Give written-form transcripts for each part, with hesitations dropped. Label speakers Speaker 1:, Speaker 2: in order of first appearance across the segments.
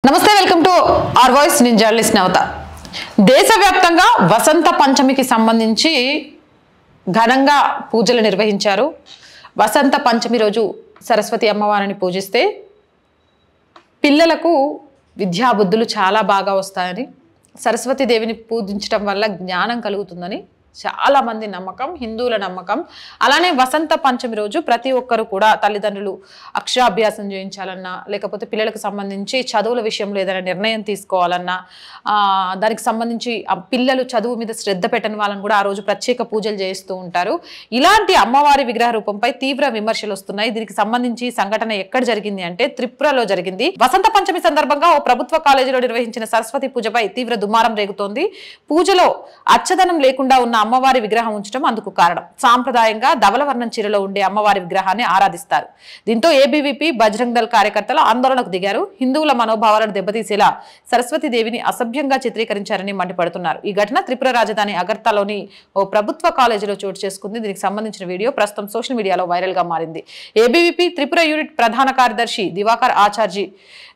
Speaker 1: నమస్తే welcome to are voice నేను journalist నవత దేశవ్యాప్తంగా వసంత పంచమికి సంబంధించి ఘనంగా పూజలు నిర్వహించారు వసంత పంచమి రోజు సరస్వతి అమ్మవారిని పూజిస్తే పిల్లలకు విద్యా బుద్ధులు చాలా బాగా వస్తాయని సరస్వతి దేవిని పూజించడం వల్ల జ్ఞానం కలుగుతుందని చాలా మంది నమ్మకం హిందువుల నమ్మకం అలానే వసంత పంచమి రోజు ప్రతి ఒక్కరు కూడా తల్లిదండ్రులు అక్షరాభ్యాసం చేయించాలన్నా లేకపోతే పిల్లలకు సంబంధించి చదువుల విషయంలో ఏదైనా నిర్ణయం తీసుకోవాలన్నా దానికి సంబంధించి పిల్లలు చదువు మీద శ్రద్ధ పెట్టని వాళ్ళని కూడా ఆ రోజు ప్రత్యేక పూజలు చేస్తూ ఉంటారు ఇలాంటి అమ్మవారి విగ్రహ రూపంపై తీవ్ర విమర్శలు వస్తున్నాయి దీనికి సంబంధించి సంఘటన ఎక్కడ జరిగింది అంటే త్రిపురలో జరిగింది వసంత పంచమి సందర్భంగా ఓ ప్రభుత్వ కాలేజీలో నిర్వహించిన సరస్వతి పూజపై తీవ్ర దుమారం రేగుతోంది పూజలో అచ్చదనం లేకుండా ఉన్న అమ్మవారి విగ్రహం ఉంచడం అందుకు కారణం సాంప్రదాయంగా ధవలవర్ణం చీరలో ఉండే అమ్మవారి విగ్రహాన్ని ఆరాధిస్తారు దీంతో ఏబీవీపీ బజరంగ్ దళ్ కార్యకర్తలు ఆందోళనకు దిగారు హిందువుల మనోభావాలను దెబ్బతీసేలా సరస్వతి దేవిని అసభ్యంగా చిత్రీకరించారని మండిపడుతున్నారు ఈ ఘటన త్రిపుర రాజధాని అగర్తలోని ఓ ప్రభుత్వ కాలేజీలో చోటు చేసుకుంది దీనికి సంబంధించిన వీడియో ప్రస్తుతం సోషల్ మీడియాలో వైరల్ గా మారింది ఏబీవీపీ త్రిపుర యూనిట్ ప్రధాన కార్యదర్శి దివాకర్ ఆచార్జీ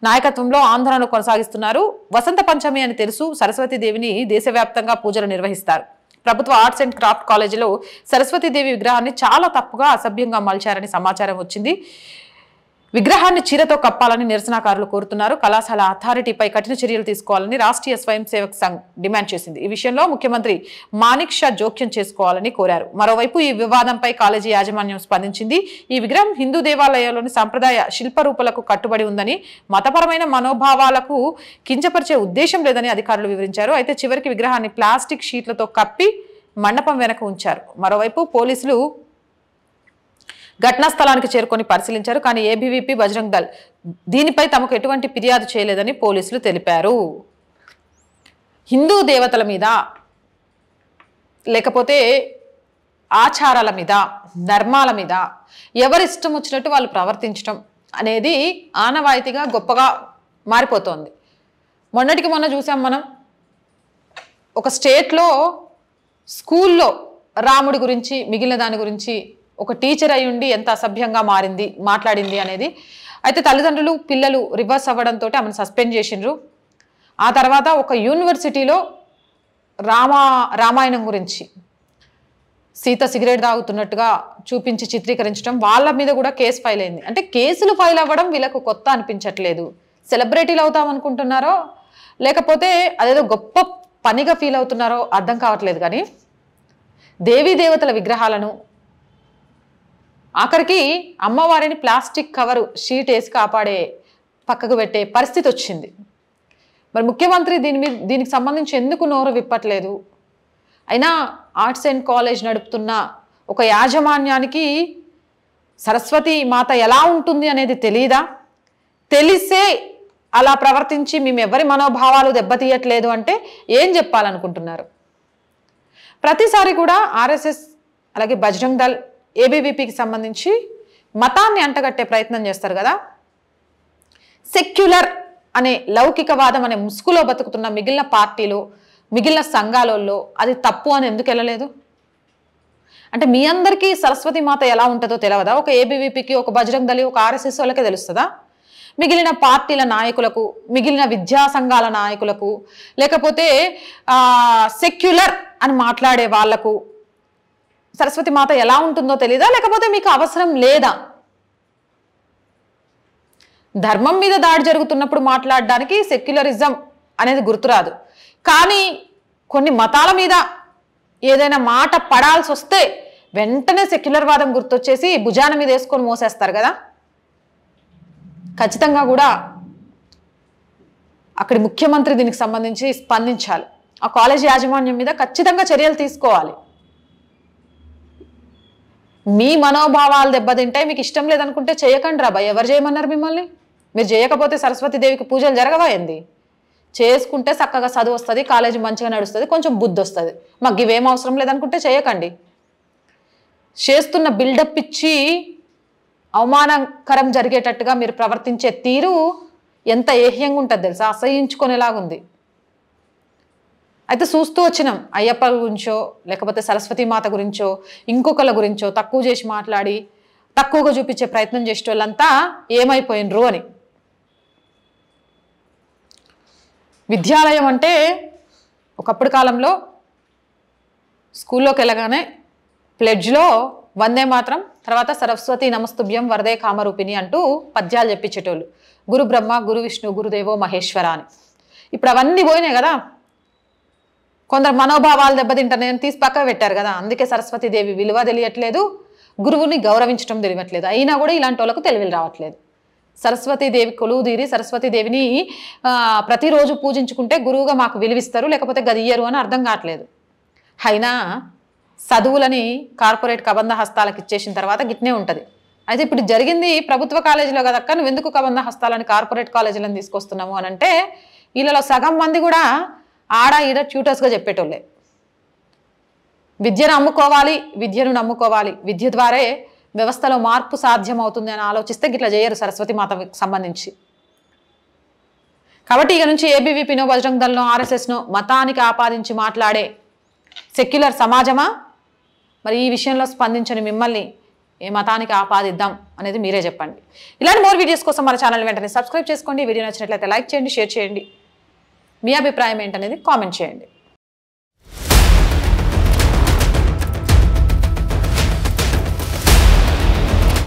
Speaker 1: నాయకత్వంలో ఆందోళన కొనసాగిస్తున్నారు వసంత పంచమి అని తెలుసు సరస్వతి దేవిని దేశవ్యాప్తంగా పూజలు నిర్వహిస్తారు ప్రభుత్వ ఆర్ట్స్ అండ్ క్రాఫ్ట్ కాలేజీలో సరస్వతీదేవి విగ్రహాన్ని చాలా తప్పుగా అసభ్యంగా మలిచారని సమాచారం వచ్చింది విగ్రహాన్ని చీరతో కప్పాలని నిరసనకారులు కోరుతున్నారు కళాశాల అథారిటీపై కఠిన చర్యలు తీసుకోవాలని రాష్ట్రీయ స్వయం సేవక్ సంఘ్ డిమాండ్ చేసింది ఈ విషయంలో ముఖ్యమంత్రి మానిక్ షా జోక్యం చేసుకోవాలని కోరారు మరోవైపు ఈ వివాదంపై కాలేజీ యాజమాన్యం స్పందించింది ఈ విగ్రహం హిందూ దేవాలయాల్లోని సంప్రదాయ శిల్పరూపాలకు కట్టుబడి ఉందని మతపరమైన మనోభావాలకు కించపరిచే ఉద్దేశం లేదని అధికారులు వివరించారు అయితే చివరికి విగ్రహాన్ని ప్లాస్టిక్ షీట్లతో కప్పి మండపం వెనక ఉంచారు మరోవైపు పోలీసులు ఘటనా స్థలానికి చేరుకొని పరిశీలించారు కానీ ఏబీవీపీ బజరంగ్ దళ్ దీనిపై తమకు ఎటువంటి ఫిర్యాదు చేయలేదని పోలీసులు తెలిపారు హిందూ దేవతల మీద లేకపోతే ఆచారాల మీద ధర్మాల మీద ఎవరిష్టం వచ్చినట్టు వాళ్ళు ప్రవర్తించడం అనేది ఆనవాయితీగా గొప్పగా మారిపోతోంది మొన్నటికి మొన్న చూసాం మనం ఒక స్టేట్లో స్కూల్లో రాముడి గురించి మిగిలిన దాని గురించి ఒక టీచర్ అయి ఉండి ఎంత అసభ్యంగా మాట్లాడింది అనేది అయితే తల్లిదండ్రులు పిల్లలు రివర్స్ అవ్వడంతో ఆమెను సస్పెండ్ చేసిండ్రు ఆ తర్వాత ఒక యూనివర్సిటీలో రామాయణం గురించి సీత సిగరెట్ తాగుతున్నట్టుగా చూపించి చిత్రీకరించడం వాళ్ళ మీద కూడా కేసు ఫైల్ అయింది అంటే కేసులు ఫైల్ అవ్వడం వీళ్ళకు కొత్త అనిపించట్లేదు సెలబ్రిటీలు అవుతాం అనుకుంటున్నారో లేకపోతే అదేదో గొప్ప పనిగా ఫీల్ అవుతున్నారో అర్థం కావట్లేదు కానీ దేవీ దేవతల విగ్రహాలను ఆఖరికి అమ్మవారిని ప్లాస్టిక్ కవరు షీట్ వేసి కాపాడే పక్కకు పెట్టే పరిస్థితి వచ్చింది మరి ముఖ్యమంత్రి దీనికి సంబంధించి ఎందుకు నోరు విప్పట్లేదు అయినా ఆర్ట్స్ అండ్ కాలేజ్ నడుపుతున్న ఒక యాజమాన్యానికి సరస్వతి మాత ఎలా ఉంటుంది అనేది తెలీదా తెలిసే అలా ప్రవర్తించి మేము ఎవరి మనోభావాలు దెబ్బతీయట్లేదు అంటే ఏం చెప్పాలనుకుంటున్నారు ప్రతిసారి కూడా ఆర్ఎస్ఎస్ అలాగే బజరంగ్ దళ్ ఏబీవీపీకి సంబంధించి మతాన్ని అంటగట్టే ప్రయత్నం చేస్తారు కదా సెక్యులర్ అనే లౌకికవాదం అనే ముసుగులో బతుకుతున్న మిగిలిన పార్టీలు మిగిలిన సంఘాలలో అది తప్పు అని ఎందుకు వెళ్ళలేదు అంటే మీ అందరికీ సరస్వతి మాత ఎలా ఉంటుందో తెలియదా ఒక ఏబీవీపీకి ఒక బజరంగ్ దళి ఒక ఆర్ఎస్ఎస్ వాళ్ళకే తెలుస్తుందా మిగిలిన పార్టీల నాయకులకు మిగిలిన విద్యా సంఘాల నాయకులకు లేకపోతే సెక్యులర్ అని మాట్లాడే వాళ్లకు సరస్వతి మాత ఎలా ఉంటుందో తెలీదా లేకపోతే మీకు అవసరం లేదా ధర్మం మీద దాడి జరుగుతున్నప్పుడు మాట్లాడడానికి సెక్యులరిజం అనేది గుర్తురాదు కానీ కొన్ని మతాల మీద ఏదైనా మాట పడాల్సి వస్తే వెంటనే సెక్యులర్ వాదం గుర్తొచ్చేసి భుజాన మీద వేసుకొని మోసేస్తారు కదా ఖచ్చితంగా కూడా అక్కడి ముఖ్యమంత్రి దీనికి సంబంధించి స్పందించాలి ఆ కాలేజీ యాజమాన్యం మీద ఖచ్చితంగా చర్యలు తీసుకోవాలి మీ మనోభావాలు దెబ్బతింటాయి మీకు ఇష్టం లేదనుకుంటే చేయకండి రాబాయ్ ఎవరు చేయమన్నారు మిమ్మల్ని మీరు చేయకపోతే సరస్వతి దేవికి పూజలు జరగవా ఏంది చేసుకుంటే చక్కగా చదువు వస్తుంది కాలేజీ మంచిగా నడుస్తుంది కొంచెం బుద్ధి వస్తుంది మాకు ఇవేం అవసరం లేదనుకుంటే చేయకండి చేస్తున్న బిల్డప్ ఇచ్చి అవమానకరం జరిగేటట్టుగా మీరు ప్రవర్తించే తీరు ఎంత ఏహ్యంగా ఉంటుంది తెలుసా అసహించుకునేలాగుంది అయితే చూస్తూ వచ్చినాం అయ్యప్ప గురించో లేకపోతే సరస్వతి మాత గురించో ఇంకొకళ్ళ గురించో తక్కువ చేసి మాట్లాడి తక్కువగా చూపించే ప్రయత్నం చేసే వాళ్ళంతా ఏమైపోయినరు అని విద్యాలయం అంటే ఒకప్పుడు కాలంలో స్కూల్లోకి వెళ్ళగానే ప్లెడ్జ్లో వందే మాత్రం, తర్వాత సరస్వతి నమస్తుభ్యం వరదే కామరూపిణి అంటూ పద్యాలు చెప్పించేటోళ్ళు. గురు బ్రహ్మ, గురు విష్ణు, గురుదేవో మహేశ్వర అని. ఇప్పుడు అవన్నీ పోయినాయి కదా. కొందరు మనోభావాలు దెబ్బతింటారని తీసి పక్క పెట్టారు కదా. అందుకే సరస్వతీదేవి విలువ తెలియట్లేదు, గురువుని గౌరవించడం తెలియట్లేదు. అయినా కూడా ఇలాంటి వాళ్ళకు తెలివిలు రావట్లేదు. సరస్వతీదేవి కొలువు తీరి సరస్వతీదేవిని ప్రతిరోజు పూజించుకుంటే గురువుగా మాకు విలువిస్తారు, లేకపోతే గదియ్యరు అని అర్థం కావట్లేదు. అయినా చదువులని కార్పొరేట్ కబంధ హస్తాలకు ఇచ్చేసిన తర్వాత గిట్నే ఉంటుంది. అయితే ఇప్పుడు జరిగింది ప్రభుత్వ కాలేజీలో కదక్క, నువ్వు ఎందుకు కబంధ హస్తాలని కార్పొరేట్ కాలేజీలను తీసుకొస్తున్నాము అని అంటే, వీళ్ళలో సగం మంది కూడా ఆడ ఈడ ట్యూటర్స్గా చెప్పేటోళ్ళే. విద్యను అమ్ముకోవాలి, విద్యను నమ్ముకోవాలి, విద్య ద్వారే వ్యవస్థలో మార్పు సాధ్యం అవుతుంది అని ఆలోచిస్తే గిట్లా చేయరు సరస్వతి మాతకు సంబంధించి. కాబట్టి ఇక నుంచి ఏబీవీపీనో, బజరంగ్ దళ్నో, ఆర్ఎస్ఎస్నో మతానికి ఆపాదించి మాట్లాడే సెక్యులర్ సమాజమా, మరి ఈ విషయంలో స్పందించని మిమ్మల్ని ఏ మతానికి ఆపాదిద్దాం అనేది మీరే చెప్పండి. ఇలాంటి మోర్ వీడియోస్ కోసం మన ఛానల్ వెంటనే సబ్స్క్రైబ్ చేసుకోండి. వీడియో నచ్చినట్లయితే లైక్ చేయండి, షేర్ చేయండి. మీ అభిప్రాయం ఏంటనేది కామెంట్ చేయండి.